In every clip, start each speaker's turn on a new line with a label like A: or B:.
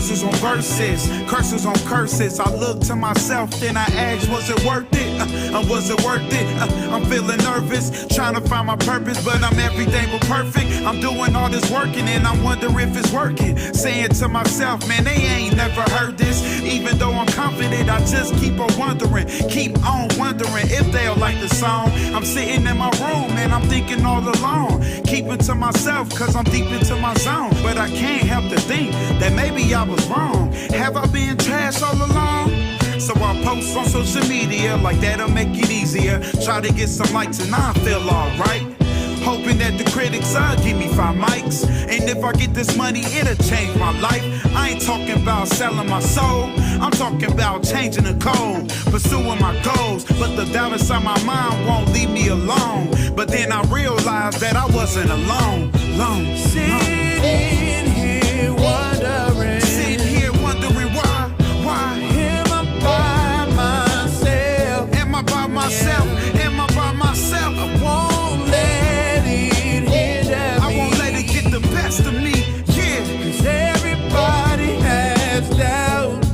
A: Verses on verses, curses on curses. I look to myself, then I ask, was it worth it? Was it worth it? I'm feeling nervous, trying to find my purpose, but I'm everything but perfect. I'm doing all this working, and I'm wondering if it's working. Saying to myself, man, they ain't never heard this. Even though I'm confident, I just keep on wondering if they'll like the song. I'm sitting in my room, and I'm thinking all alone. Keeping to myself, cause I'm deep into my zone. But I can't help to think that maybe I was wrong. Have I been trash all along? So I post on social media, like that'll make it easier. Try to get some likes and I feel alright. Hoping that the critics give me 5 mics. And if I get this money, it'll change my life. I ain't talking about selling my soul. I'm talking about changing the code, pursuing my goals. But the doubt inside my mind won't leave me alone. But then I realized that I wasn't alone.
B: Sitting here wondering
A: why
B: am I by myself?
A: Am I by myself? Am I by myself?
B: I won't let it hinder me.
A: I won't let it get the best of me. Yeah,
B: cause everybody has doubt.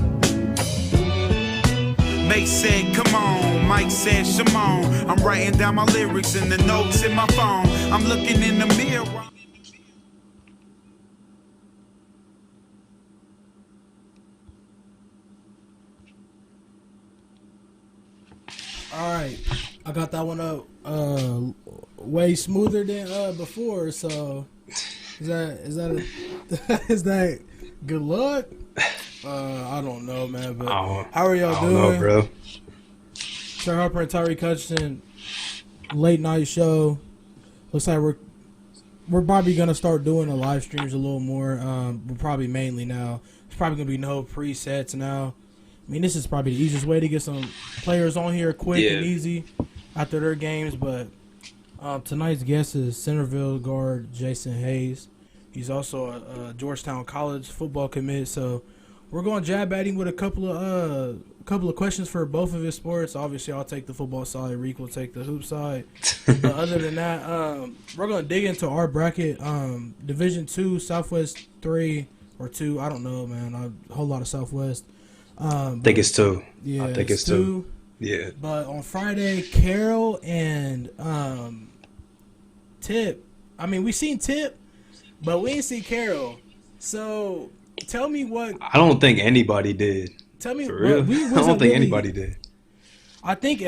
A: Mate said, come on. Mike said, Shimon. I'm writing down my lyrics in the notes in my phone. I'm looking in the mirror.
C: All right, I got that one up way smoother than before. So is that good luck? I don't know, man. But how are y'all doing?
D: I don't know, bro.
C: Trey Harper and Tyreek Hutchinson late night show. Looks like we're probably gonna start doing the live streams a little more. But probably mainly now. There's probably gonna be no presets now. I mean, this is probably the easiest way to get some players on here quick and easy after their games. But tonight's guest is Centerville guard Jayson Hayes. He's also a Georgetown College Football Commit. So we're going jab at him with a couple of questions for both of his sports. Obviously, I'll take the football side. Reek will take the hoop side. But other than that, we're going to dig into our bracket. Division 2, Southwest 3 or 2. I don't know, man. A whole lot of Southwest.
D: I think it's 2.
C: Yeah,
D: I think it's 2. Yeah.
C: But on Friday, Carroll and Tip. I mean, we seen Tip, but we didn't see Carroll. So tell me what.
D: I don't think anybody did.
C: Tell me
D: for real. I don't think anybody did.
C: I think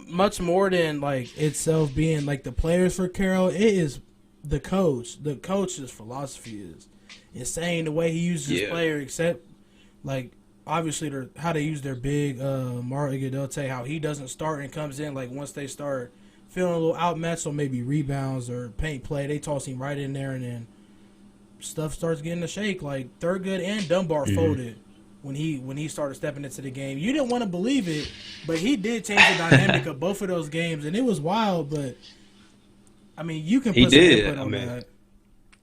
C: much more than like itself being like the players for Carroll. It is the coach. The coach's philosophy is insane. The way he uses his player, except like. Obviously, how they use their big Mario Iguodala, how he doesn't start and comes in like once they start feeling a little outmatched or maybe rebounds or paint play, they toss him right in there and then stuff starts getting a shake. Like Thurgood and Dunbar folded when he started stepping into the game. You didn't want to believe it, but he did change the dynamic of both of those games, and it was wild. But I mean, you can put some input on that.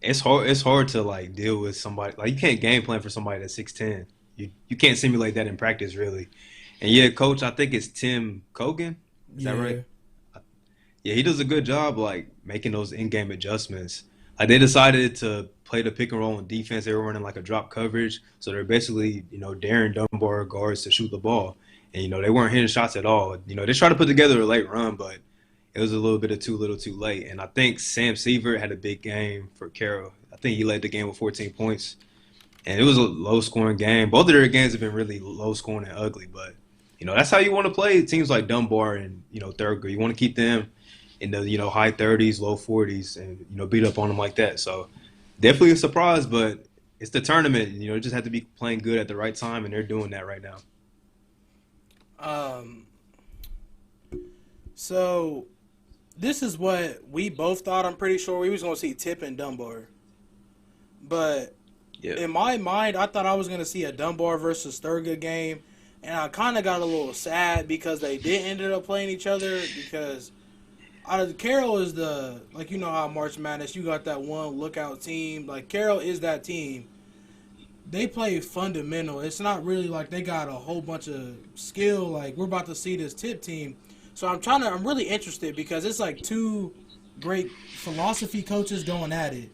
D: It's hard to like deal with somebody like you can't game plan for somebody that's 6'10". You can't simulate that in practice, really. And, coach, I think it's Tim Cogan. Is that right? Yeah, he does a good job, like, making those in-game adjustments. Like, they decided to play the pick and roll on defense. They were running, like, a drop coverage. So they're basically, daring Dunbar guards to shoot the ball. And, they weren't hitting shots at all. They tried to put together a late run, but it was a little bit of too little too late. And I think Sam Sievert had a big game for Carroll. I think he led the game with 14 points. And it was a low-scoring game. Both of their games have been really low-scoring and ugly. But, that's how you want to play teams like Dunbar and, Thurgood. You want to keep them in the, high 30s, low 40s, and, beat up on them like that. So, definitely a surprise, but it's the tournament. You just have to be playing good at the right time, and they're doing that right now.
C: So, this is what we both thought. I'm pretty sure we was going to see Tip and Dunbar. But... yeah. In my mind, I thought I was going to see a Dunbar versus Thurgood game, and I kind of got a little sad because they did ended up playing each other because Carroll is the, like, how March Madness, you got that one lookout team. Like, Carroll is that team. They play fundamental. It's not really like they got a whole bunch of skill. Like, we're about to see this Tip team. So I'm really interested because it's like two great philosophy coaches going at it.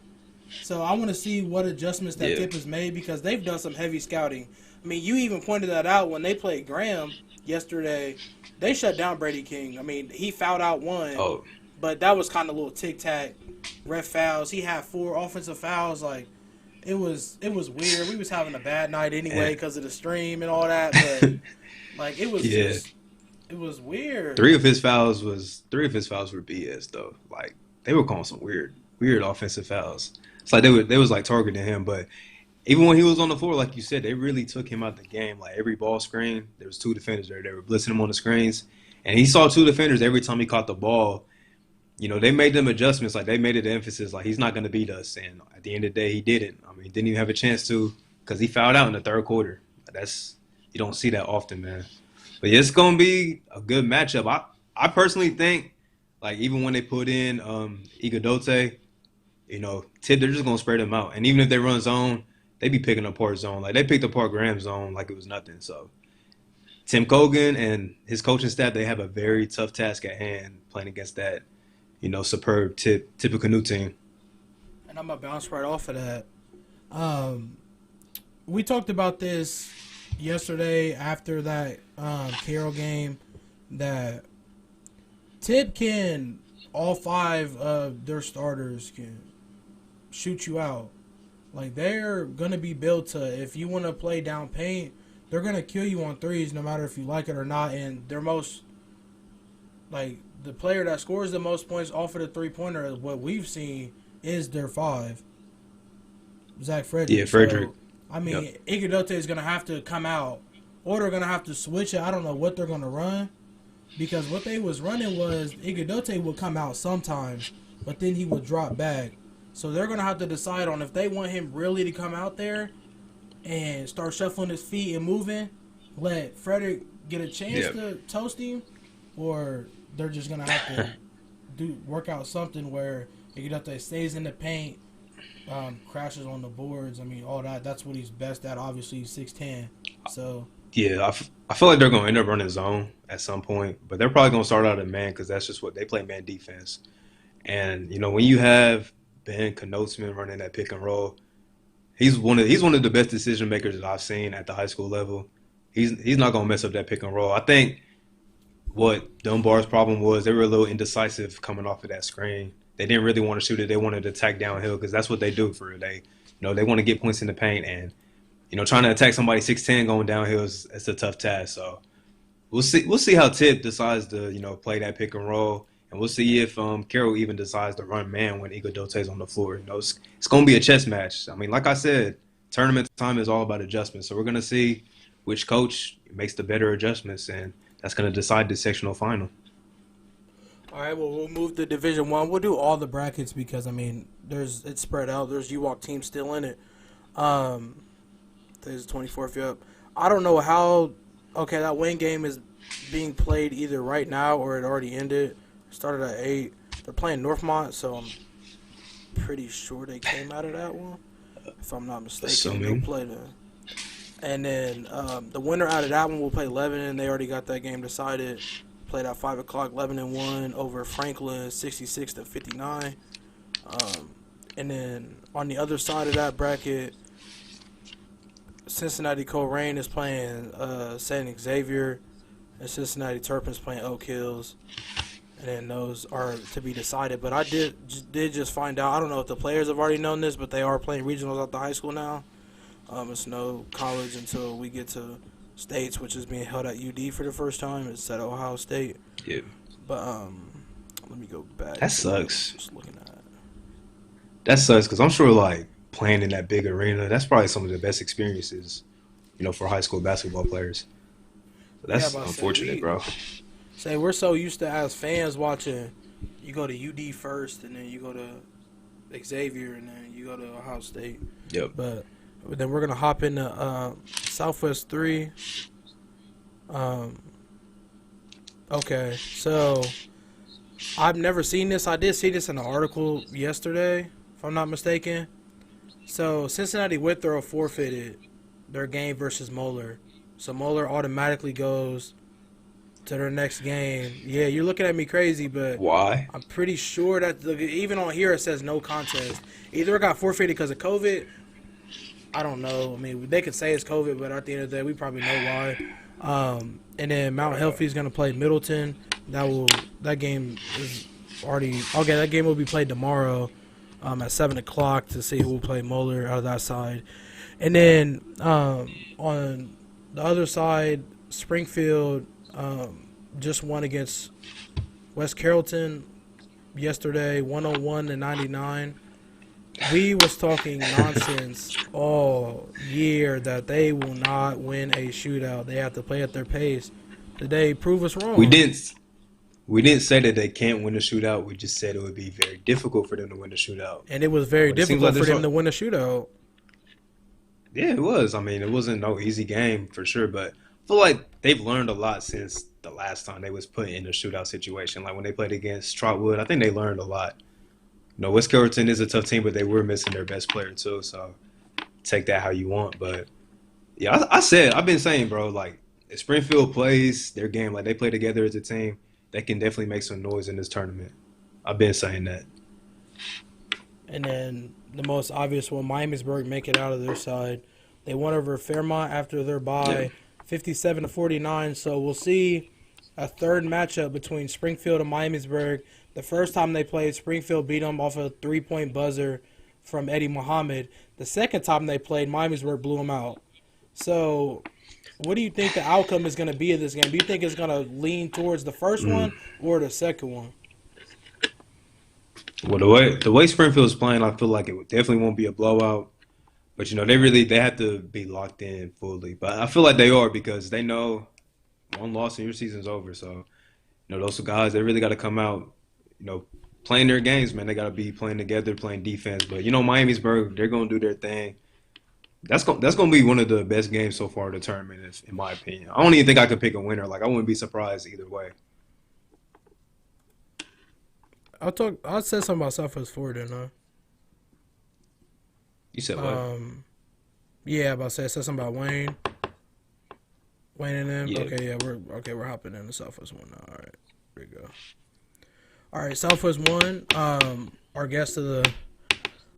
C: So I want to see what adjustments that Tip has made because they've done some heavy scouting. I mean, you even pointed that out when they played Graham yesterday. They shut down Brady King. I mean, he fouled out one, but that was kind of a little tic-tac. Ref fouls. He had 4 offensive fouls. Like, it was weird. We was having a bad night anyway because of the stream and all that. But like, it was just, it was weird.
D: 3 of his fouls were BS though. Like, they were calling some weird offensive fouls. It's like they was like targeting him, but even when he was on the floor, like you said, they really took him out the game. Like every ball screen, there was 2 defenders there. They were blitzing him on the screens, and he saw 2 defenders every time he caught the ball. You know, they made them adjustments. Like they made it an emphasis. Like he's not going to beat us, and at the end of the day, he didn't. I mean, he didn't even have a chance to because he fouled out in the 3rd quarter. You don't see that often, man. But yeah, it's going to be a good matchup. I personally think, like even when they put in Iguodate, you know, Tip, they're just going to spread them out. And even if they run zone, they be picking apart zone. Like, they picked apart Graham's zone like it was nothing. So, Tim Cogan and his coaching staff, they have a very tough task at hand playing against that, you know, superb typical new team.
C: And I'm going to bounce right off of that. We talked about this yesterday after that Carroll game that Tip can, all 5 of their starters can shoot you out. Like, they're going to be built to, if you want to play down paint, they're going to kill you on threes no matter if you like it or not. And their most, like, the player that scores the most points off of the three-pointer, what we've seen, is their 5. Zach Frederick.
D: Yeah, Frederick.
C: So, I mean, Iguodate is going to have to come out, or they're going to have to switch it. I don't know what they're going to run, because what they was running was Iguodate would come out sometimes, but then he would drop back. So they're going to have to decide on if they want him really to come out there and start shuffling his feet and moving, let Frederick get a chance to toast him, or they're just going to have to work out something where Iguodate stays in the paint, crashes on the boards. I mean, all that. That's what he's best at. Obviously, he's 6'10". So
D: yeah, I feel like they're going to end up running zone at some point, but they're probably going to start out at man because that's just what they play, man defense. And, you know, when you have Ben Knotsman running that pick and roll, he's one of the best decision makers that I've seen at the high school level. He's not going to mess up that pick and roll. I think what Dunbar's problem was, they were a little indecisive coming off of that screen. They didn't really want to shoot it. They wanted to attack downhill because that's what they do for it. They want to get points in the paint, and you know, trying to attack somebody 6'10" going downhill is a tough task. So we'll see how Tip decides to, you know, play that pick and roll. And we'll see if Carroll even decides to run man when Iguodate's on the floor. You know, it's going to be a chess match. I mean, like I said, tournament time is all about adjustments. So we're going to see which coach makes the better adjustments, and that's going to decide the sectional final.
C: All right, well, we'll move to Division I. We'll do all the brackets because, I mean, it's spread out. There's UWalk teams still in it. Today's the 24th, yep. I don't know how – okay, that Wayne game is being played either right now or it already ended. Started at 8. They're playing Northmont, so I'm pretty sure they came out of that one, if I'm not mistaken. They'll play and then the winner out of that one will play Lebanon. They already got that game decided. Played at 5 o'clock. Lebanon won over Franklin 66-59. And then on the other side of that bracket, Cincinnati Colerain is playing St. Xavier, and Cincinnati Terrapins playing Oak Hills. And then those are to be decided. But I did just find out, I don't know if the players have already known this, but they are playing regionals at the high school now. It's no college until we get to states, which is being held at UD for the first time. It's at Ohio State.
D: Yeah.
C: But let me go back.
D: That sucks.
C: Just looking at it.
D: That sucks because I'm sure, like, playing in that big arena, that's probably some of the best experiences, you know, for high school basketball players. So that's unfortunate, bro.
C: Say we're so used to, as fans, watching, you go to UD first, and then you go to Xavier, and then you go to Ohio State.
D: Yep.
C: But then we're gonna hop into Southwest 3. Okay, so I've never seen this. I did see this in an article yesterday, if I'm not mistaken. So Cincinnati Withrow forfeited their game versus Moeller. So Moeller automatically goes to their next game. Yeah, you're looking at me crazy, but
D: Why?
C: I'm pretty sure that even on here it says no contest. Either it got forfeited because of COVID. I don't know. I mean, they could say it's COVID, but at the end of the day, we probably know why. And then Mount Healthy is going to play Middleton. That game is already okay. That game will be played tomorrow at 7:00 to see who will play Moeller out of that side. And then on the other side, Springfield just won against West Carrollton yesterday, 101-99. We was talking nonsense all year that they will not win a shootout. They have to play at their pace. Today, prove us wrong.
D: We didn't say that they can't win a shootout. We just said it would be very difficult for them to win a shootout.
C: And it was very difficult for them to win a shootout.
D: Yeah, it was. I mean, it wasn't no easy game for sure, but I feel like they've learned a lot since the last time they was put in a shootout situation. Like when they played against Trotwood, I think they learned a lot. You know, West Carrollton is a tough team, but they were missing their best player too. So take that how you want. But yeah, I've been saying, bro, like if Springfield plays their game, like they play together as a team, they can definitely make some noise in this tournament. I've been saying that.
C: And then the most obvious one, Miamisburg make it out of their side. They won over Fairmont after their bye, 57-49. So we'll see a third matchup between Springfield and Miamisburg. The first time they played, Springfield beat them off a 3-point buzzer from Eddie Muhammad. The second time they played, Miamisburg blew them out. So what do you think the outcome is going to be of this game? Do you think it's going to lean towards the first one or the second one?
D: Well, the way Springfield's playing, I feel like it definitely won't be a blowout. But, you know, they have to be locked in fully. But I feel like they are because they know one loss and your season's over. So, you know, those guys, they really got to come out, you know, playing their games, man. They got to be playing together, playing defense. But, you know, Miamisburg, they're going to do their thing. That's going to be one of the best games so far of the tournament, in my opinion. I don't even think I could pick a winner. Like, I wouldn't be surprised either way.
C: I said something about Southwest 4, didn't I?
D: You said what?
C: Yeah, I said something about Wayne and them.
D: Yeah.
C: Okay, yeah, we're hopping in the Southwest 1 now. All right, here we go. All right, Southwest 1. Our guest of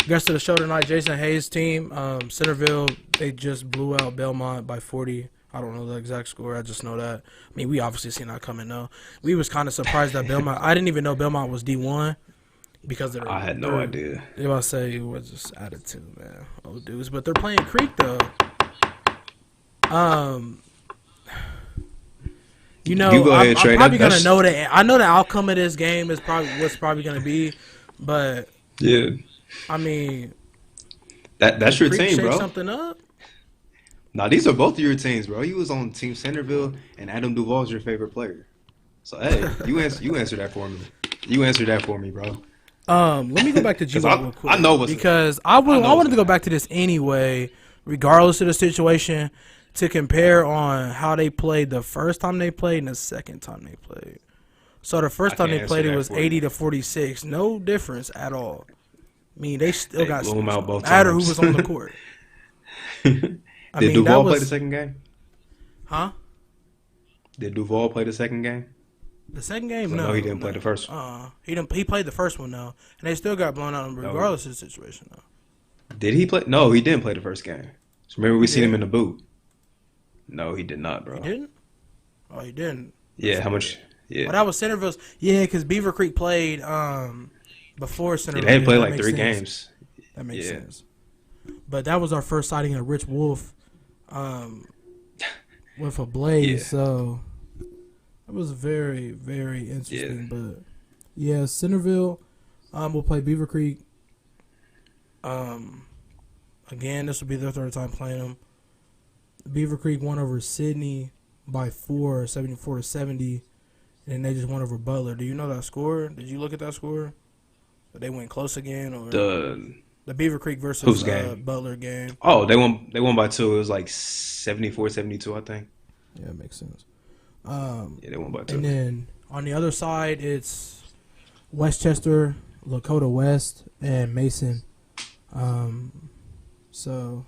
C: the show tonight, Jayson Hayes' team. Centerville, they just blew out Belmont by 40. I don't know the exact score. I just know that. I mean, we obviously seen that coming, though. We was kind of surprised that Belmont. I didn't even know Belmont was D1 because
D: I had no idea.
C: They about to say it was just attitude, man. Old dudes, but they're playing Creek though. You know,
D: You go ahead,
C: I'm
D: Trey.
C: probably gonna know that. I know the outcome of this game is probably what's probably gonna be, but
D: Yeah.
C: I mean,
D: That's your
C: Creek
D: team,
C: shake
D: bro.
C: something up.
D: Nah, these are both of your teams, bro. You was on Team Centerville, and Adam Duvall's your favorite player. So, hey, you answer that for me. You answer that for me, bro.
C: Let me go back to G real quick.
D: I know what's
C: because I wanted to go back to this anyway, regardless of the situation, to compare on how they played the first time they played and the second time they played. So the first time they played, it was 80-46, no difference at all. I mean, they still got
D: blew them out both
C: matter
D: times.
C: who was on the court.
D: Did Duval play the second game?
C: Huh?
D: Did Duval play the second game?
C: The second game,
D: No, he didn't play the first
C: one. He played the first one though, and they still got blown out regardless of the situation though.
D: Did he play? No, he didn't play the first game. So remember we seen him in the boot. No, he did not, bro.
C: He didn't? Oh, he didn't.
D: Yeah, how much? Yeah.
C: Well, that was Centerville's. Yeah, because Beaver Creek played before Centerville.
D: They had played
C: That
D: like
C: makes
D: 3
C: sense.
D: games.
C: That makes sense. But that was our first sighting of Rich Wolf with a blaze,
D: Yeah.
C: so it was very, very interesting. But yeah, Centerville will play Beaver Creek. Again, this will be their third time playing them. Beaver Creek won over Sydney by 4, 74-70, and then they just won over Butler. Do you know that score? Did you look at that score? Did they went close again, or the Beaver Creek versus Butler game?
D: Oh, they won by 2. It was like 74-72, I think.
C: Yeah, it makes sense.
D: Yeah, they won by 2.
C: And then on the other side, it's Westchester, Lakota West, and Mason. So,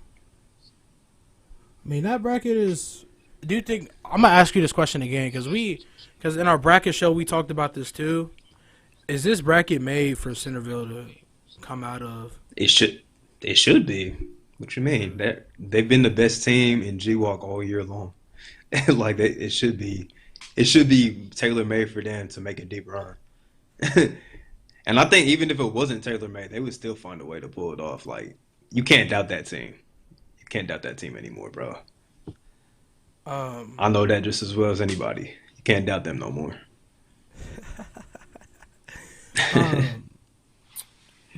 C: I mean, that bracket is do you think I'm gonna ask you this question again because in our bracket show we talked about this too. Is this bracket made for Centerville to come out of?
D: It should be. What you mean? They've been the best team in G-Walk all year long. Like it should be. It should be tailor made for them to make a deep run. And I think even if it wasn't tailor made, they would still find a way to pull it off. Like you can't doubt that team. You can't doubt that team anymore, bro. I know that just as well as anybody. You can't doubt them no more.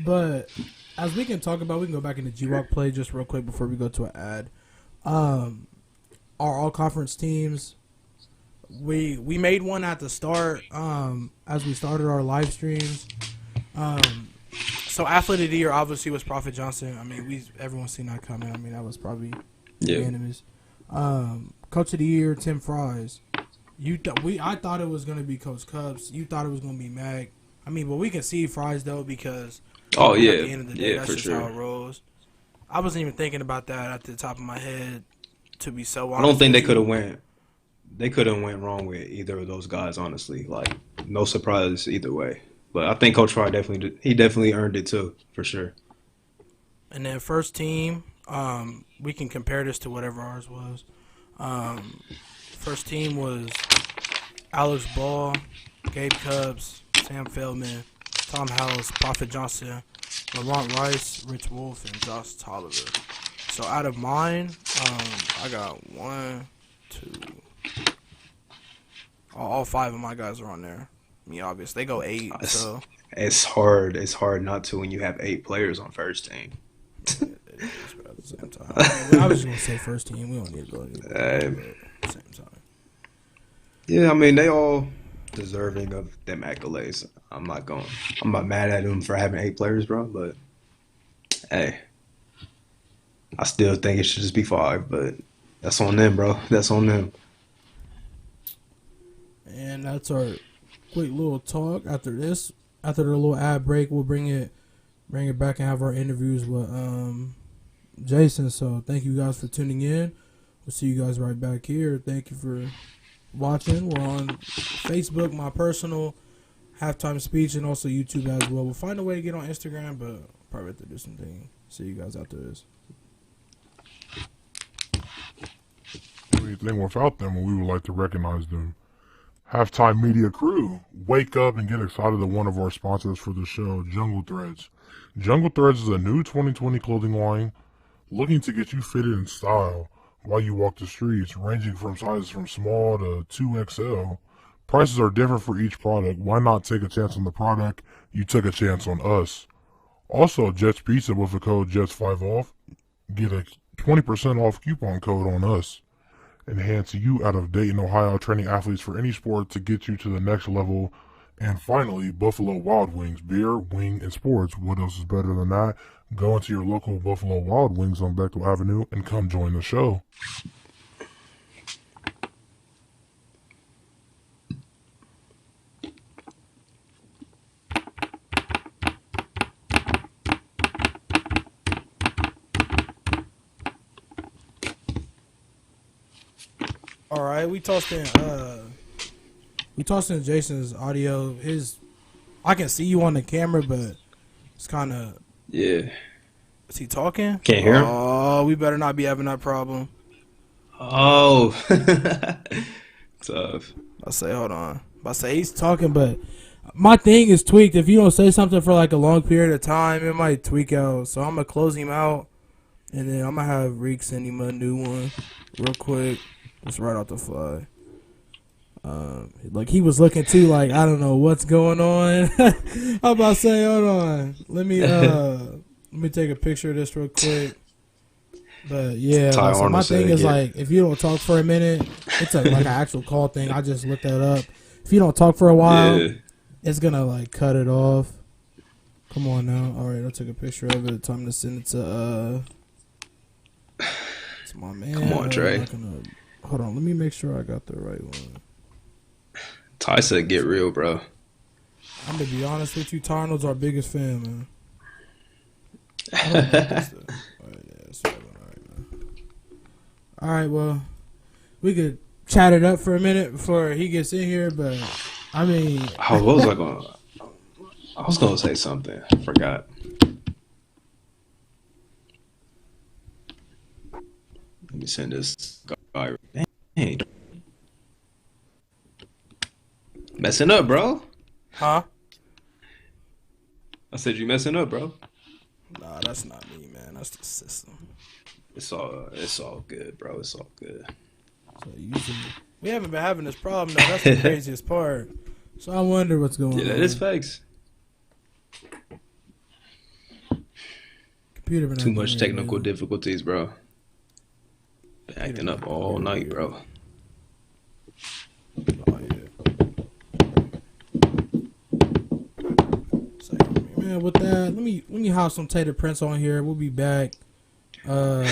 C: But as we can talk about, we can go back into G-Walk play just real quick before we go to an ad. Our all-conference teams, we made one at the start as we started our live streams. So athlete of the year obviously was Prophet Johnson. I mean, everyone's seen that coming. I mean, that was probably unanimous. Coach of the year, Tim Fries. I thought it was gonna be Coach Cubs. You thought it was gonna be Mag. I mean, but we can see Fries though because at the end of the day, that's just how it rolls. I wasn't even thinking about that at the top of my head. To be so honest,
D: I don't think they could have went. They couldn't went wrong with either of those guys. Honestly, like no surprise either way. But I think Coach Fry definitely earned it too, for sure.
C: And then first team, we can compare this to whatever ours was. First team was Alex Ball, Gabe Cubs, Sam Feldman, Tom House, Prophet Johnson, Laurent Rice, Rich Wolf, and Josh Tolliver. So out of mine, I got 1, 2. All 5 of my guys are on there. I mean, obvious. They go 8. So
D: it's hard. It's hard not to when you have 8 players on first team.
C: It is, but at the same time, I was just gonna say first team. We don't need to go at the same time.
D: Yeah, I mean they all deserving of them accolades. I'm not mad at them for having 8 players, bro. But hey, I still think it should just be 5. But that's on them, bro. That's on them.
C: And that's our quick little talk. After the little ad break, we'll bring it back and have our interviews with Jayson. So thank you guys for tuning in. We'll see you guys right back here. Thank you for watching. We're on Facebook, my personal halftime speech, and also YouTube as well. We'll find a way to get on Instagram, but probably have to do something. See you guys after this.
E: Anything without them, we would like to recognize them. Halftime Media Crew, wake up and get excited that one of our sponsors for the show, Jungle Threads. Jungle Threads is a new 2020 clothing line looking to get you fitted in style while you walk the streets, ranging from sizes from small to 2XL. Prices are different for each product. Why not take a chance on the product? You took a chance on us. Also, Jets Pizza with the code JETS5OFF. Get a 20% off coupon code on us. Enhance you out of Dayton, Ohio, training athletes for any sport to get you to the next level. And finally, Buffalo Wild Wings, beer, wing, and sports. What else is better than that? Go into your local Buffalo Wild Wings on Bechtel Avenue and come join the show.
C: All right, we tossed in Jason's audio. I can see you on the camera, but it's kind of
D: Yeah.
C: Is he talking?
D: Can't hear him.
C: Oh, we better not be having that problem.
D: Oh. Tough.
C: Hold on. I say he's talking, but my thing is tweaked. If you don't say something for like a long period of time, it might tweak out. So I'm gonna close him out, and then I'm gonna have Reek send him a new one real quick. Just right off the fly. Like he was looking too, like I don't know what's going on. I'm about to say, hold on. Let me take a picture of this real quick. But yeah, so my thing is like if you don't talk for a minute, it's like an actual call thing. I just looked that up. If you don't talk for a while, it's gonna like cut it off. Come on now. All right, I took a picture of it. Time to send it to it's my man.
D: Come on, Trey.
C: Hold on, let me make sure I got the right one.
D: Ty said, "Get real, bro."
C: I'm gonna be honest with you. Ty Arnold's our biggest fan, man. I don't know this stuff. All right, yeah, that's right, man. All right, well, we could chat it up for a minute before he gets in here. But I mean,
D: Oh, what was I going? I was going to say something. I forgot. Let me send this guy. Dang. Messing up, bro.
B: Huh?
D: I said you messing up, bro.
C: nah, that's not me, man. That's the system.
D: It's all good, bro. It's all good.
C: So usually we haven't been having this problem though. That's the craziest part. So I wonder what's going
D: Yeah,
C: on.
D: that is facts.
C: Computer been
D: Too
C: acting
D: much
C: weird,
D: technical
C: man.
D: difficulties, bro. Been acting up all night, bro.
C: Oh, yeah. So, man, with that, let me have some Tater Prince on here. We'll be back when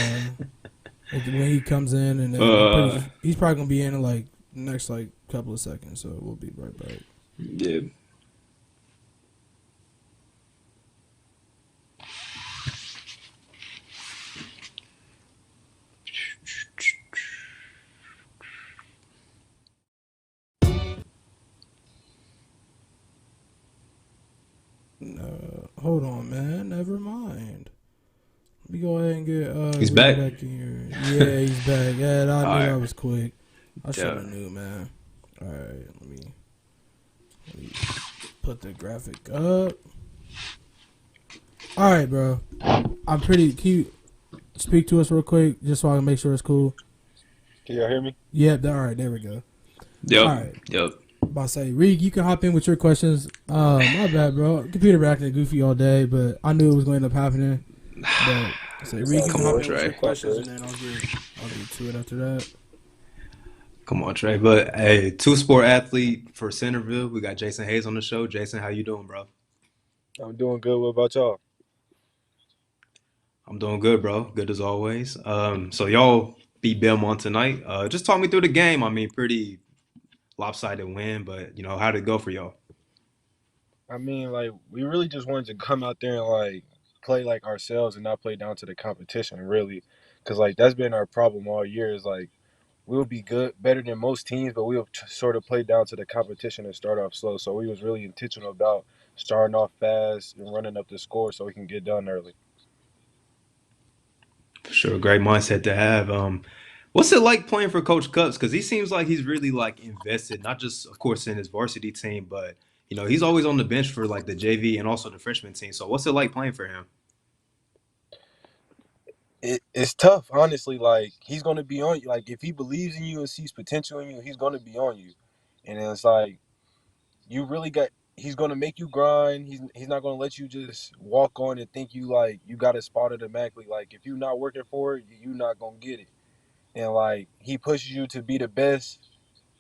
C: he comes in, and he's probably gonna be in like next like couple of seconds. So we'll be right back.
D: Yeah.
C: Hold on, man. Never mind. Let me go ahead and get
D: He's
C: Reed
D: back?
C: in here. Yeah, he's back. Yeah, I knew
D: Alright.
C: I was quick. I should have
D: Yeah.
C: knew, man. All right, let me put the graphic up. All right, bro. I'm pretty cute. Speak to us real quick, just so I can make sure it's cool.
F: Can y'all hear me?
C: Yep. All right, there we go.
D: Yep.
C: Alright.
D: Yep.
C: About to say, Reed, you can hop in with your questions. My bad, bro. Computer been acting goofy all day, but I knew it was going to end up happening. But so Reed, you can
D: Come
C: hop
D: on,
C: in with your
D: Trey.
C: questions, and then I'll get to it after that.
D: Come on, Trey. But hey, two-sport athlete for Centerville. We got Jayson Hayes on the show. Jayson, how you doing, bro?
F: I'm doing good. What about y'all?
D: I'm doing good, bro. Good as always. So y'all beat Belmont tonight. Just talk me through the game. I mean, pretty lopsided win, but how did it go for y'all?
F: I mean, like, we really just wanted to come out there and, like, play like ourselves and not play down to the competition, really. Because, like, that's been our problem all year is, like, we'll be good, better than most teams, but we'll sort of play down to the competition and start off slow. So we was really intentional about starting off fast and running up the score so we can get done early.
D: For sure, great mindset to have. What's it like playing for Coach Cups? Because he seems like he's really like invested, not just of course in his varsity team, but he's always on the bench for like the JV and also the freshman team. So what's it like playing for him?
F: It's tough, honestly. Like, he's going to be on you. Like, if he believes in you and sees potential in you, he's going to be on you. And it's like, you really got he's gonna make you grind. He's not gonna let you just walk on and think you like you got a spot automatically. Like if you're not working for it, you're not gonna get it. And like he pushes you to be the best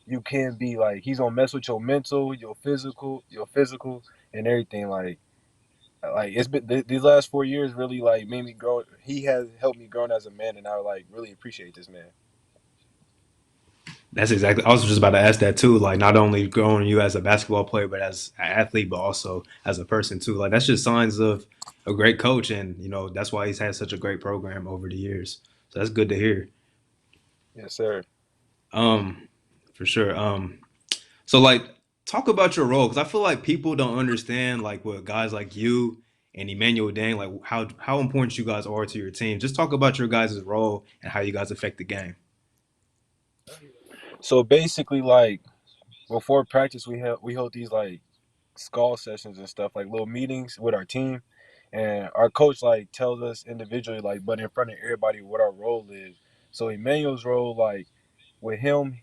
F: you can be. Like he's gonna mess with your mental, your physical, and everything. Like it's been these last 4 years really like made me grow. He has helped me grow as a man, and I like really appreciate this man.
D: That's exactly. I was just about to ask that too. Like not only growing you as a basketball player, but as an athlete, but also as a person too. Like that's just signs of a great coach, and that's why he's had such a great program over the years. So that's good to hear.
F: Yes, sir.
D: Um, for sure. So like talk about your role because I feel like people don't understand like what guys like you and Emmanuel Dang like how important you guys are to your team. Just talk about your guys' role and how you guys affect the game.
F: So basically, like before practice, we hold these like skull sessions and stuff, like little meetings with our team. And our coach like tells us individually, like, but in front of everybody what our role is. So Emmanuel's role, like with him,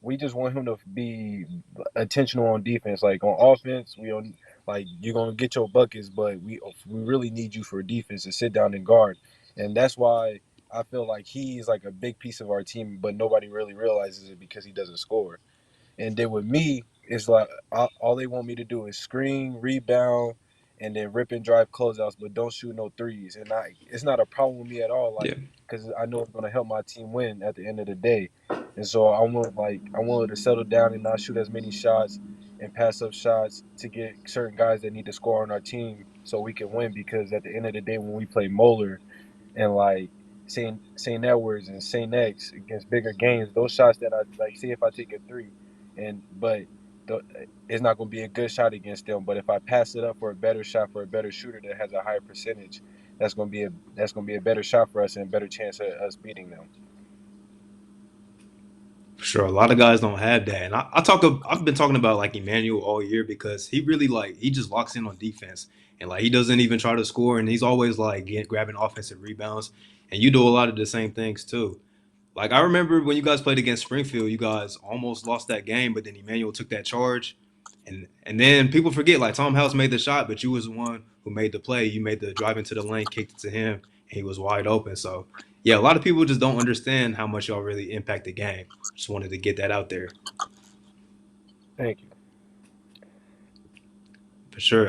F: we just want him to be attentional on defense. Like on offense, we don't like you're gonna get your buckets, but we really need you for defense to sit down and guard. And that's why I feel like he's like a big piece of our team, but nobody really realizes it because he doesn't score. And then with me, it's like all they want me to do is screen, rebound, and then rip and drive closeouts, but don't shoot no threes. And it's not a problem with me at all,
D: Yeah.
F: like because I know it's gonna help my team win at the end of the day. And so I want to settle down and not shoot as many shots and pass up shots to get certain guys that need to score on our team so we can win. Because at the end of the day, when we play Moeller and like St. Edwards and St. X against bigger games. Those shots that I like, see if I take a three, but it's not going to be a good shot against them. But if I pass it up for a better shot for a better shooter that has a higher percentage, that's going to be a better shot for us and a better chance of us beating them.
D: Sure, a lot of guys don't have that, and I've been talking about like Emmanuel all year because he really he just locks in on defense, and like he doesn't even try to score, and he's always like grabbing offensive rebounds, and you do a lot of the same things too. Like I remember when you guys played against Springfield, you guys almost lost that game, but then Emmanuel took that charge, and then people forget like Tom House made the shot, but you was the one who made the play. You made the drive into the lane, kicked it to him, and he was wide open. So yeah, a lot of people just don't understand how much y'all really impact the game. Just wanted to get that out there
F: Thank you.
D: for sure.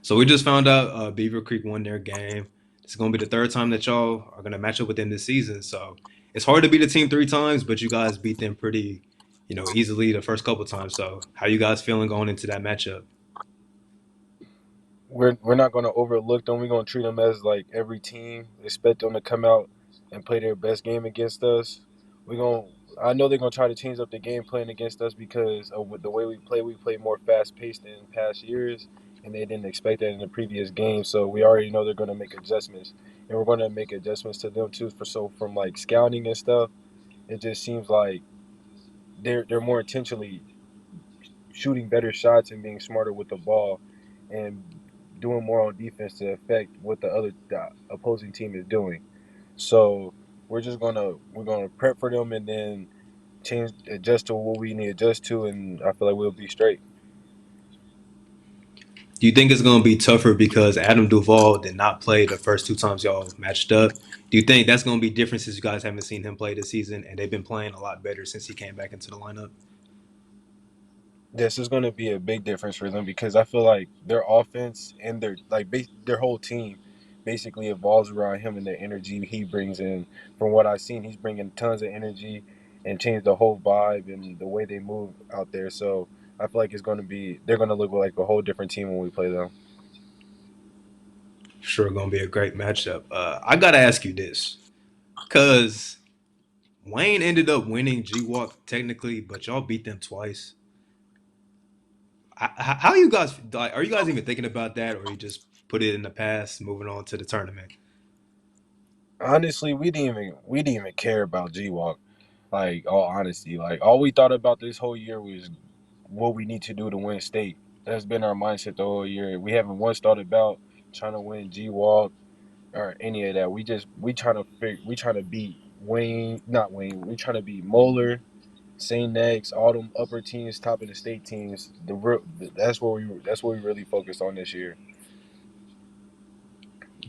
D: So we just found out Beaver Creek won their game. It's gonna be the third time that y'all are gonna match up with them this season. So it's hard to beat a team three times, but you guys beat them pretty, easily the first couple times. So how you guys feeling going into that matchup?
F: We're not going to overlook them. We're going to treat them as like every team. Expect them to come out and play their best game against us. We're going. I know they're going to try to change up the game plan against us because of the way we play. We play more fast paced than past years, and they didn't expect that in the previous game. So we already know they're going to make adjustments, and we're going to make adjustments to them too. From like scouting and stuff, it just seems like they're more intentionally shooting better shots and being smarter with the ball, and doing more on defense to affect what the opposing team is doing. So we're gonna prep for them and then adjust to what we need to adjust to, and I feel like we'll be straight.
D: Do you think it's gonna be tougher because Adam Duvall did not play the first two times y'all matched up? Do you think that's gonna be different since you guys haven't seen him play this season and they've been playing a lot better since he came back into the lineup?
F: This is going to be a big difference for them because I feel like their offense and their whole team basically evolves around him and the energy he brings in. From what I've seen, he's bringing tons of energy and changed the whole vibe and the way they move out there. So I feel like they're going to look like a whole different team when we play them.
D: Sure, gonna be a great matchup. I gotta ask you this, cause Wayne ended up winning G Walk technically, but y'all beat them twice. How you guys like? Are you guys even thinking about that, or you just put it in the past, moving on to the tournament?
F: Honestly, we didn't even care about G Walk. Like all honesty, like all we thought about this whole year was what we need to do to win state. That's been our mindset the whole year. We haven't once thought about trying to win G Walk or any of that. We trying to beat Wayne, not Wayne. We trying to beat Moeller, St. Nex, all them upper teams, top of the state teams. That's what we really focused on this year.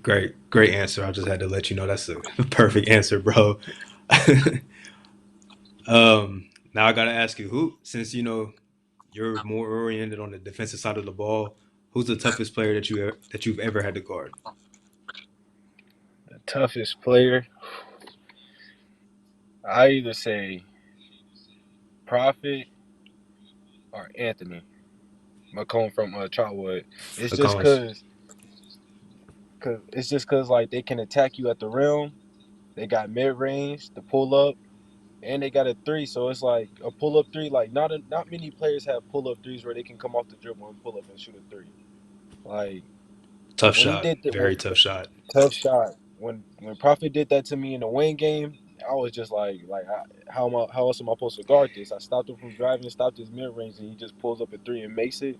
D: Great answer. I just had to let you know that's a perfect answer, bro. Now I gotta ask you, who, since you're more oriented on the defensive side of the ball, who's the toughest player that you've ever had to guard?
F: The toughest player, I either say Prophet or Anthony McComb from Trotwood. It's
D: The
F: just
D: cones.
F: cause like they can attack you at the rim. They got mid range, the pull up, and they got a three. So it's like a pull up three. Like not many players have pull up threes where they can come off the dribble and pull up and shoot a three. Like
D: Tough
F: when he
D: shot.
F: did that,
D: Very tough shot.
F: tough shot. When Prophet did that to me in the Wayne game, I was just how else am I supposed to guard this? I stopped him from driving, stopped his mid range, and he just pulls up a three and makes it.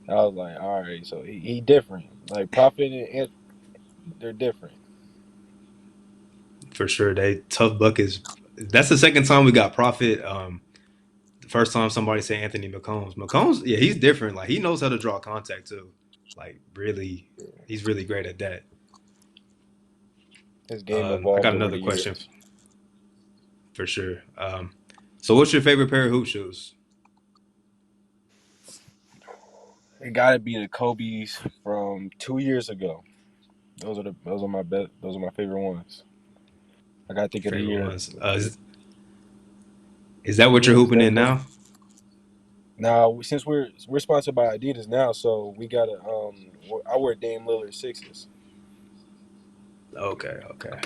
F: I was like, all right, so he different. Like Prophet and they're different.
D: For sure. They tough buckets. That's the second time we got profit. The first time somebody said Anthony McCombs. McCombs, yeah, he's different. Like he knows how to draw contact too. Like really, he's really great at that.
F: His game
D: I got
F: evolved over
D: another
F: the
D: question
F: years.
D: for sure. So what's your favorite pair of hoop shoes?
F: It got to be the Kobe's from 2 years ago. Those are my best. Those are my favorite ones. I got to think of the
D: Favorite
F: year.
D: ones. Is that what you're
F: Adidas.
D: hooping in now?
F: Now since we're sponsored by Adidas now, so we got to I wear Dame Lillard sixes.
D: Okay, okay.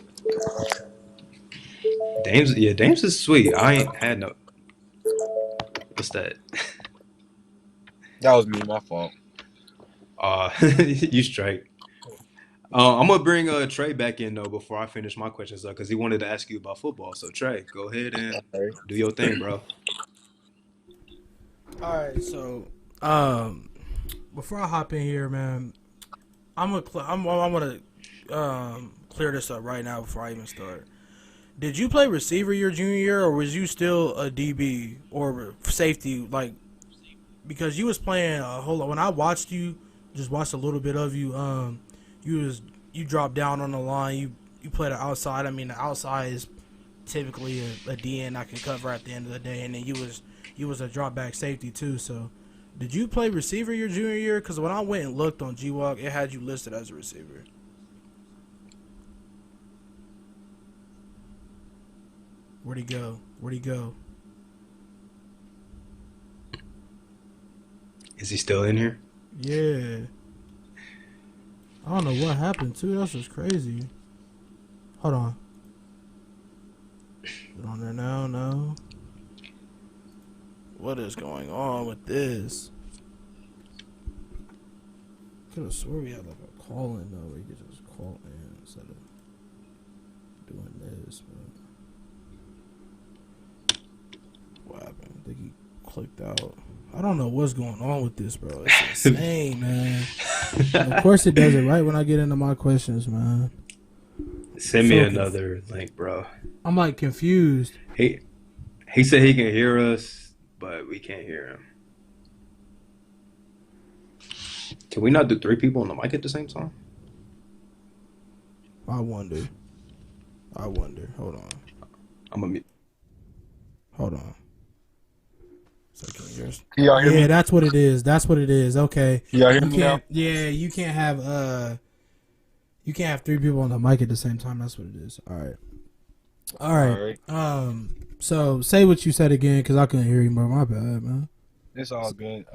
D: Dames is sweet. I ain't had no. What's that?
F: That was me, my fault.
D: You straight. I'm gonna bring Trey back in though before I finish my questions up because he wanted to ask you about football. So Trey, go ahead and
F: Right.
D: do your thing, bro.
C: All right, so before I hop in here, man, I'm gonna clear this up right now before I even start. Did you play receiver your junior year, or was you still a DB or safety? Like, because you was playing a whole lot. When I watched you, just watched a little bit of you. You dropped down on the line. You played the outside. I mean, the outside is typically a DN I can cover at the end of the day, and then you was a drop back safety too. So, did you play receiver your junior year? Because when I went and looked on GWalk, it had you listed as a receiver. Where'd he go? Where'd he go?
D: Is he still in here?
C: Yeah. I don't know what happened too. That's just crazy. Hold on. Get on there now, no. What is going on with this? Could have swore we had like a call in though, where you could just call in instead of doing this, but what happened? I think he clicked out. I don't know what's going on with this, bro. It's insane, man. Of course it does it right when I get into my questions, man.
D: Send me another link, bro.
C: I'm like confused.
D: He said he can hear us, but we can't hear him. Can we not do 3 people on the mic at the same time?
C: I wonder. Hold on.
D: I'm a mute.
C: Hold on. So can you hear us?
F: Can y'all hear me?
C: Yeah, that's what it is. Okay.
F: Can y'all hear me now?
C: Yeah, you can't have 3 people on the mic at the same time. That's what it is. All right. So say what you said again, because I couldn't hear you, bro. My bad, man.
F: It's all good.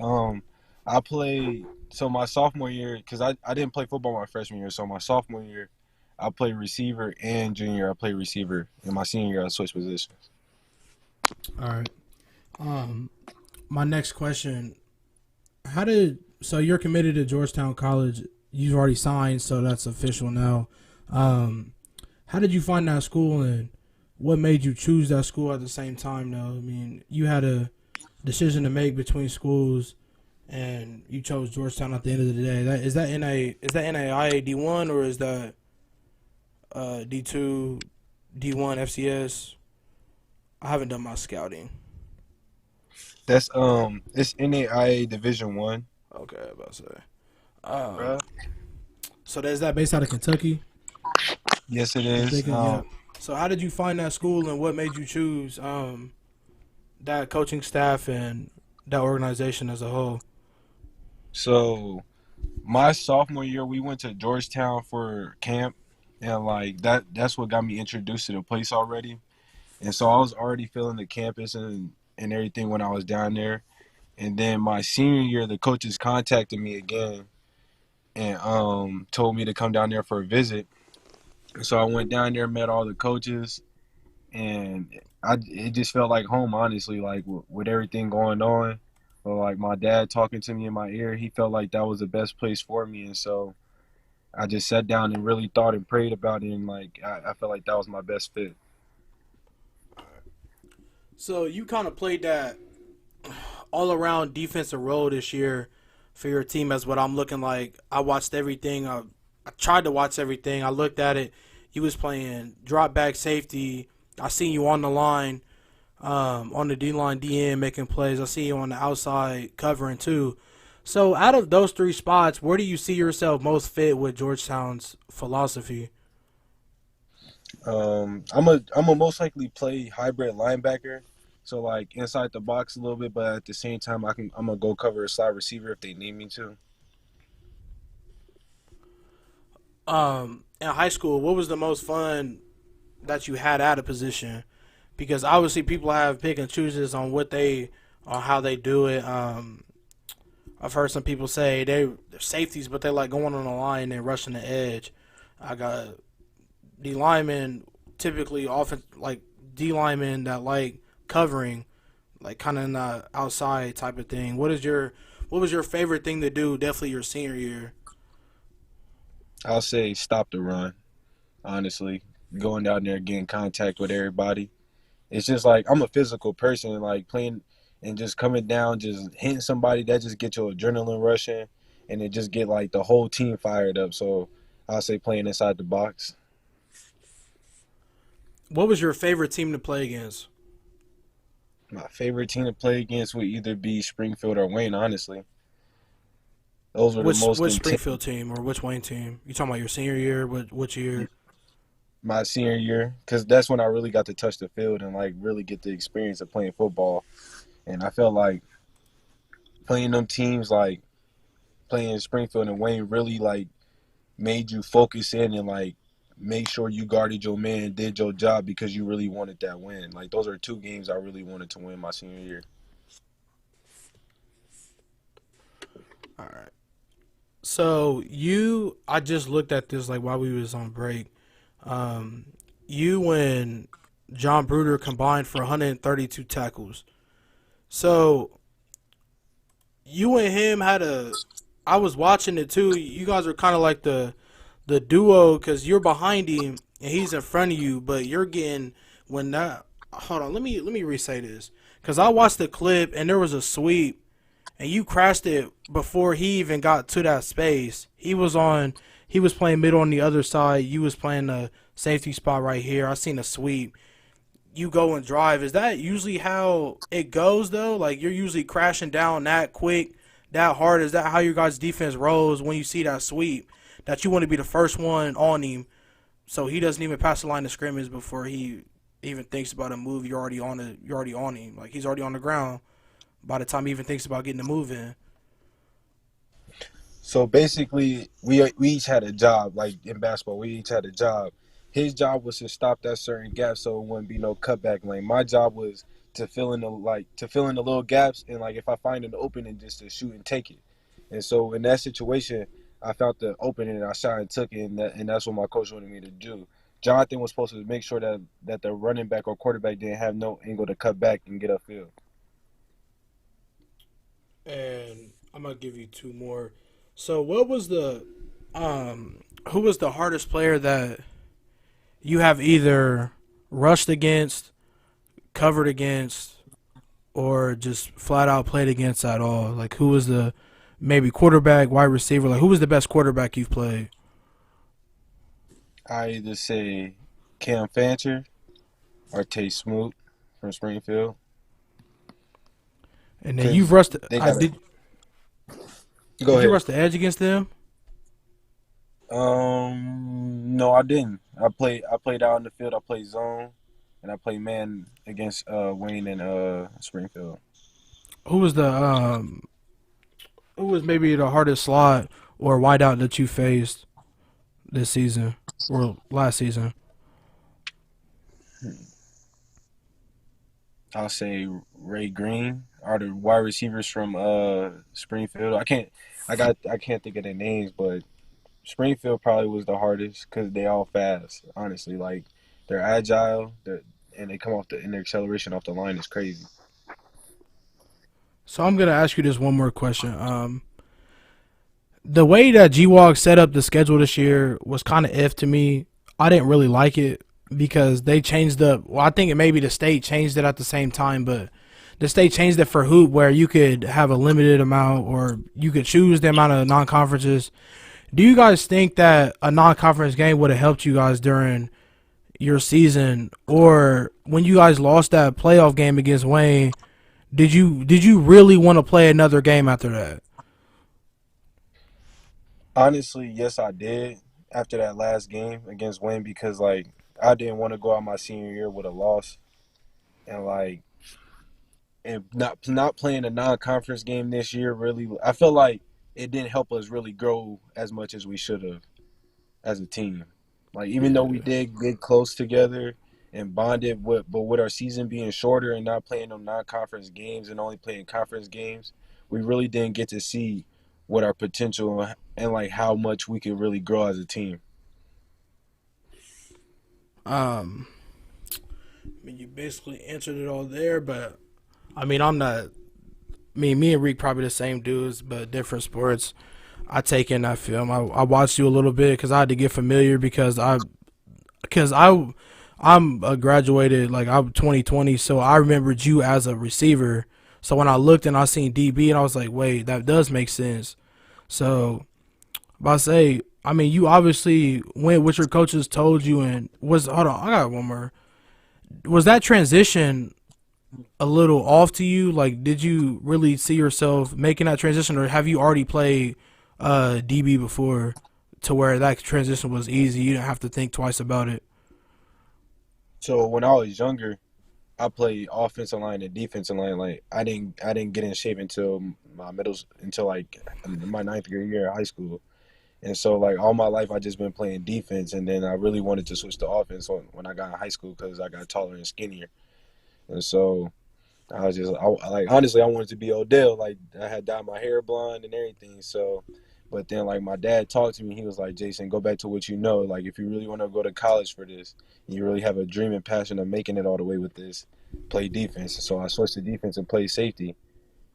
F: I played my sophomore year because I didn't play football my freshman year. So my sophomore year, I played receiver, and junior year I played receiver. In my senior year, I switched positions.
C: All right. My next question: so you're committed to Georgetown College? You've already signed, so that's official now. How did you find that school, and what made you choose that school at the same time? Though, I mean, you had a decision to make between schools, and you chose Georgetown at the end of the day. Is that NAIA D1 or is that D2, D1 FCS? I haven't done my scouting.
F: That's it's NAIA Division 1.
C: Okay, I was about to say. So is that based out of Kentucky?
F: Yes, it is.
C: Yeah. So how did you find that school, and what made you choose that coaching staff and that organization as a whole?
F: So my sophomore year, we went to Georgetown for camp, and like that's what got me introduced to the place already. And so I was already feeling the campus and everything when I was down there. And then my senior year, the coaches contacted me again and told me to come down there for a visit. So I went down there, met all the coaches, and it just felt like home, honestly, like with everything going on. But like my dad talking to me in my ear, he felt like that was the best place for me. And so I just sat down and really thought and prayed about it, and like I felt like that was my best fit.
C: So you kind of played that all-around defensive role this year for your team, as what I'm looking like. I watched everything. I tried to watch everything. I looked at it. You was playing drop back safety. I seen you on the line, on the D-line DN making plays. I see you on the outside covering too. So out of those 3 spots, where do you see yourself most fit with Georgetown's philosophy?
F: I'm a most likely play hybrid linebacker, so like inside the box a little bit, but at the same time I'm gonna go cover a slot receiver if they need me to.
C: In high school, what was the most fun that you had at a position? Because obviously people have pick and chooses on how they do it. I've heard some people say they're safeties, but they like going on the line and rushing the edge. I got D linemen typically often like D linemen that like covering, like kind of in the outside type of thing. What was your favorite thing to do? Definitely your senior year.
F: I'll say stop the run. Honestly, going down there getting contact with everybody. It's just like I'm a physical person, like playing and just coming down, just hitting somebody that just get your adrenaline rushing, and it just get like the whole team fired up. So I'll say playing inside the box.
C: What was your favorite team to play against?
F: My favorite team to play against would either be Springfield or Wayne. Honestly, those were the most
C: Which
F: intense.
C: Springfield team or which Wayne team? You talking about your senior year? Which year?
F: My senior year, because that's when I really got to touch the field and like really get the experience of playing football. And I felt like playing them teams, like playing Springfield and Wayne, really like made you focus in and like make sure you guarded your man, did your job because you really wanted that win. Like those are two games I really wanted to win my senior year.
C: All right. I just looked at this like while we was on break. You and John Bruder combined for 132 tackles. So you and him had a. I was watching it too. You guys are kind of like the duo because you're behind him and he's in front of you, but you're getting when that. Hold on, let me re-say this because I watched the clip and there was a sweep and you crashed it before he even got to that space. He was playing middle on the other side. You was playing the safety spot right here. I seen a sweep. You go and drive. Is that usually how it goes though? Like you're usually crashing down that quick, that hard? Is that how your guys' defense rolls when you see that sweep? That you want to be the first one on him, so he doesn't even pass the line of scrimmage before he even thinks about a move. You're already on it. You're already on him. Like he's already on the ground by the time he even thinks about getting the move in.
F: So basically, we each had a job. Like in basketball, we each had a job. His job was to stop that certain gap so it wouldn't be no cutback lane. My job was to fill in the little gaps and like if I find an opening just to shoot and take it. And so in that situation, I found the opening and I shot and took it, and that's what my coach wanted me to do. Jonathan was supposed to make sure that the running back or quarterback didn't have no angle to cut back and get upfield.
C: And I'm gonna give you two more. So what was the who was the hardest player that you have either rushed against, covered against, or just flat out played against at all? Like who was the maybe quarterback, wide receiver? Like who was the best quarterback you've played?
F: I either say Cam Fancher or Tay Smoot from Springfield.
C: And then you've rushed.
F: They
C: I
F: got
C: did.
F: Go
C: Did you
F: ahead.
C: rush the edge against them?
F: No, I didn't. I played out in the field. I played zone, and I played man against Wayne and Springfield.
C: Who was the who was maybe the hardest slot or wideout that you faced this season or last season?
F: I'll say Ray Green are the wide receivers from Springfield. I can't think of their names, but Springfield probably was the hardest because they all fast. Honestly, like they're agile, and they come off and their acceleration off the line is crazy.
C: So I'm gonna ask you this one more question. The way that G-Walk set up the schedule this year was kind of iff to me. I didn't really like it because they changed I think it maybe the state changed it at the same time, but the state changed it for hoop where you could have a limited amount or you could choose the amount of non-conferences. Do you guys think that a non-conference game would have helped you guys during your season, or when you guys lost that playoff game against Wayne, did you really want to play another game after that?
F: Honestly, yes, I did after that last game against Wayne because like I didn't want to go out my senior year with a loss and like and not playing a non-conference game this year really. I feel like it didn't help us really grow as much as we should have as a team. Like even though we
C: Yeah.
F: did get close together and bonded but with our season being shorter and not playing them non-conference games and only playing conference games, we really didn't get to see what our potential and like how much we could really grow as a team.
C: Um, I mean, you basically answered it all there, but I mean, I'm not. Me and Reek probably the same dudes, but different sports. I take in that film. I watched you a little bit because I had to get familiar because I'm a graduated, like I'm 2020, so I remembered you as a receiver. So when I looked and I seen DB and I was like, wait, that does make sense. So, but I say, I mean, you obviously went what your coaches told you, and was hold on, I got one more. Was that transition a little off to you? Like, did you really see yourself making that transition, or have you already played DB before, to where that transition was easy? You didn't have to think twice about it.
F: So when I was younger, I played offensive line and defensive line. Like I didn't get in shape until until like my ninth grade year of high school. And so like all my life I just been playing defense, and then I really wanted to switch to offense when I got in high school because I got taller and skinnier. And so I was just like honestly I wanted to be Odell. Like I had dyed my hair blonde and everything. So, but then like my dad talked to me. He was like, Jayson, go back to what you know. Like if you really want to go to college for this, and you really have a dream and passion of making it all the way with this, play defense. So I switched to defense and played safety,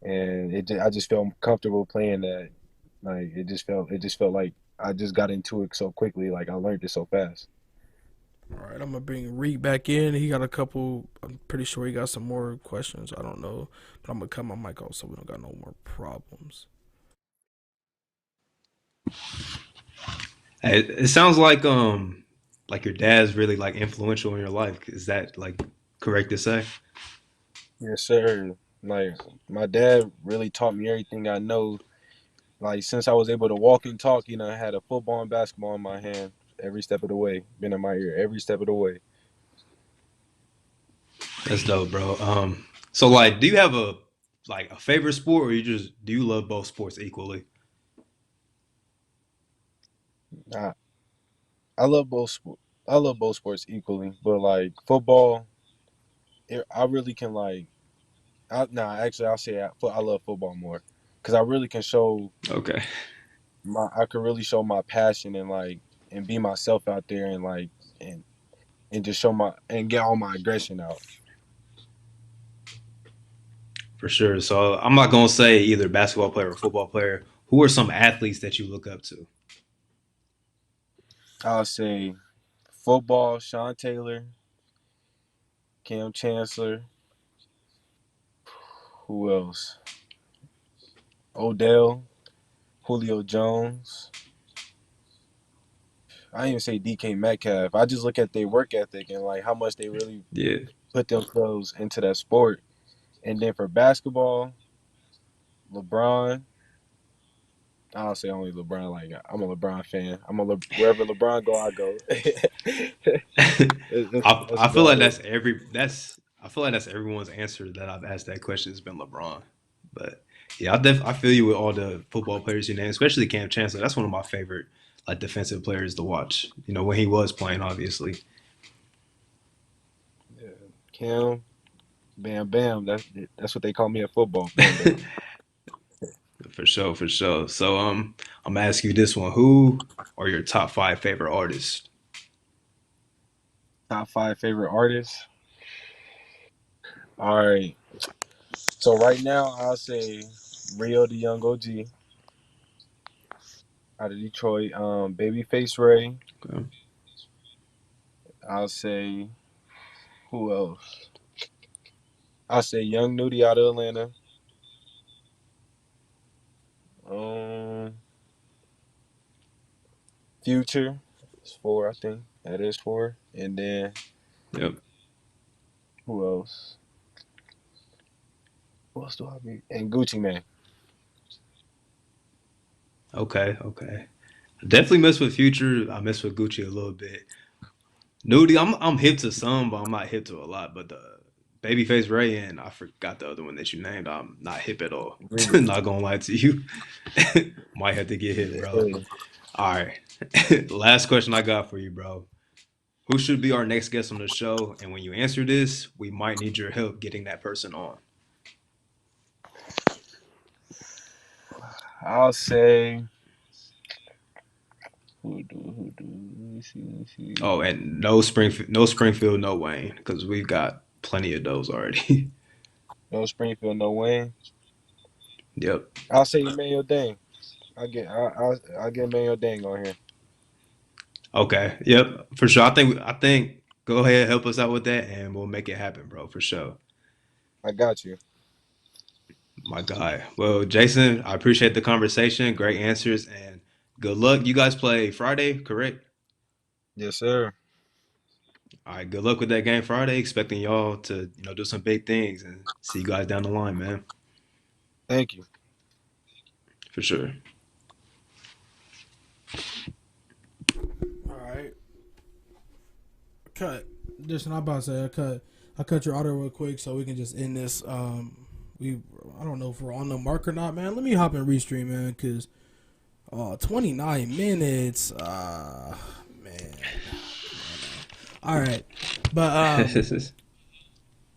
F: and I just felt comfortable playing that. Like it just felt like I just got into it so quickly. Like I learned it so fast.
C: All right, I'm gonna bring Reek back in. He got a couple. I'm pretty sure he got some more questions. I don't know, but I'm gonna cut my mic off so we don't got no more problems.
D: It sounds like your dad's really like influential in your life. Is that like correct to say?
F: Yes, sir. Like my dad really taught me everything I know. Like since I was able to walk and talk, I had a football and basketball in my hand every step of the way, been in my ear every step of the way.
D: That's dope, bro. So like, do you have a favorite sport, or do you love both sports equally?
F: I I love I love both sports equally, but like football, I really can like. Nah, actually, I'll say I love football more because I really can show
D: Okay,
F: I can really show my passion and like and be myself out there and like and and just show my and get all my aggression out.
D: for sure. So I'm not gonna say either basketball player or football player. Who are some athletes that you look up to?
F: I'll say football, Sean Taylor, Cam Chancellor. Who else? Odell, Julio Jones. I didn't even say DK Metcalf. I just look at their work ethic and like how much they really
D: Yeah,
F: put themselves into that sport. And then for basketball, LeBron. I'll say only LeBron. Like I'm a LeBron fan. Wherever LeBron go, I go. That's
D: I feel like
F: about it.
D: I feel like that's everyone's answer that I've asked that question has been LeBron. But yeah, I feel you with all the football players you name, especially Cam Chancellor. That's one of my favorite like defensive players to watch. You know, when he was playing, obviously.
F: Yeah. Cam, Bam Bam. That's what they call me at football. Bam Bam.
D: For sure, for sure. So I'm gonna ask you this one. Who are your top five favorite artists?
F: Top five favorite artists. All right. So right now, I'll say Rio the Young OG out of Detroit. Babyface Ray.
D: Okay.
F: I'll say who else? I'll say Young Nudie out of Atlanta. Um, Future. It's four, I think. That is four. And then
D: Yep.
F: who else? Who else do I be? And Gucci Man.
D: Okay. Okay. I definitely mess with Future. I mess with Gucci a little bit. Nudie, I'm hip to some, but I'm not hip to a lot. But the Babyface Ray and I forgot the other one that you named. I'm not hip at all.
F: Really?
D: Not gonna lie to you. Might have to get hit, bro.
F: Yeah.
D: All right. Last question I got for you, bro. Who should be our next guest on the show? And when you answer this, we might need your help getting that person on.
F: I'll say Who do? Let me see.
D: Oh, and no Springfield, no Wayne, because we've got plenty of those already.
F: No Springfield, no Wayne.
D: Yep.
F: I'll say Emmanuel Dang. I'll get Emmanuel Dang on here.
D: Okay. Yep. For sure. I think. Go ahead, help us out with that, and we'll make it happen, bro. For sure.
F: I got you.
D: My guy. Well, Jason, I appreciate the conversation. Great answers, and good luck. You guys play Friday, correct?
F: Yes, sir.
D: All right. Good luck with that game Friday. Expecting y'all to do some big things and see you guys down the line, man.
F: Thank you.
D: For sure.
C: All right. Cut. Just I'm about to say I cut your audio real quick so we can just end this. I don't know if we're on the mark or not, man. Let me hop in restream, man, because 29 minutes. Man. All right, but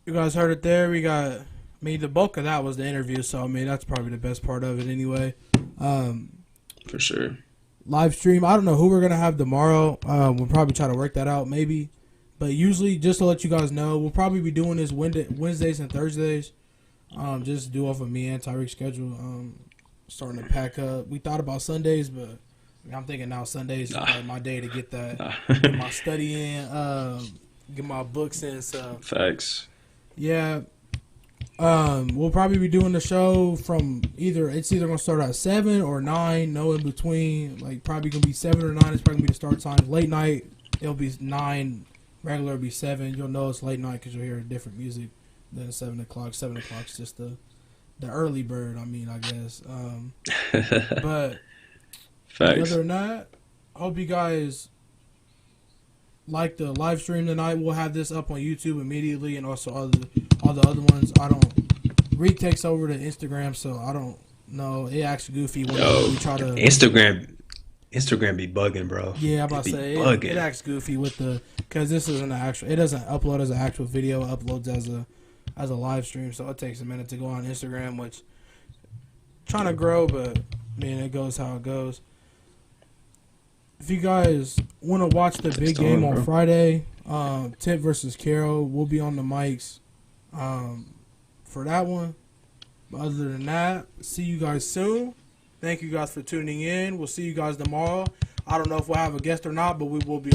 C: you guys heard it there. We got. I mean, the bulk of that was the interview, so I mean that's probably the best part of it anyway.
D: For sure.
C: Live stream. I don't know who we're gonna have tomorrow. We'll probably try to work that out, maybe. But usually, just to let you guys know, we'll probably be doing this Wednesdays and Thursdays. Just do off of me and Tyreek's schedule. Starting to pack up. We thought about Sundays, but I'm thinking now Sundays is probably my day to get get my study in, get my books in. So
D: Facts.
C: yeah. We'll probably be doing the show from either gonna start at 7 or 9, no in between. Like probably gonna be 7 or 9 is probably gonna be the start time. Late night it'll be 9. Regular will be 7. You'll know it's late night because you'll hear different music than 7 o'clock. 7 o'clock's just the early bird. I mean, I guess. But
D: Facts.
C: other than that, I hope you guys like the live stream tonight. We'll have this up on YouTube immediately, and also all the other ones. Reek takes over to Instagram, so I don't know. It acts goofy when we try to
D: Instagram be bugging, bro.
C: Yeah, I'm about to say it acts goofy with because this isn't an actual. It doesn't upload as an actual video. It uploads as a live stream, so it takes a minute to go on Instagram, which trying to grow, but man, it goes how it goes. If you guys want to watch the big game on Friday, Tip versus Carroll, we'll be on the mics for that one. But other than that, see you guys soon. Thank you guys for tuning in. We'll see you guys tomorrow. I don't know if we'll have a guest or not, but we will be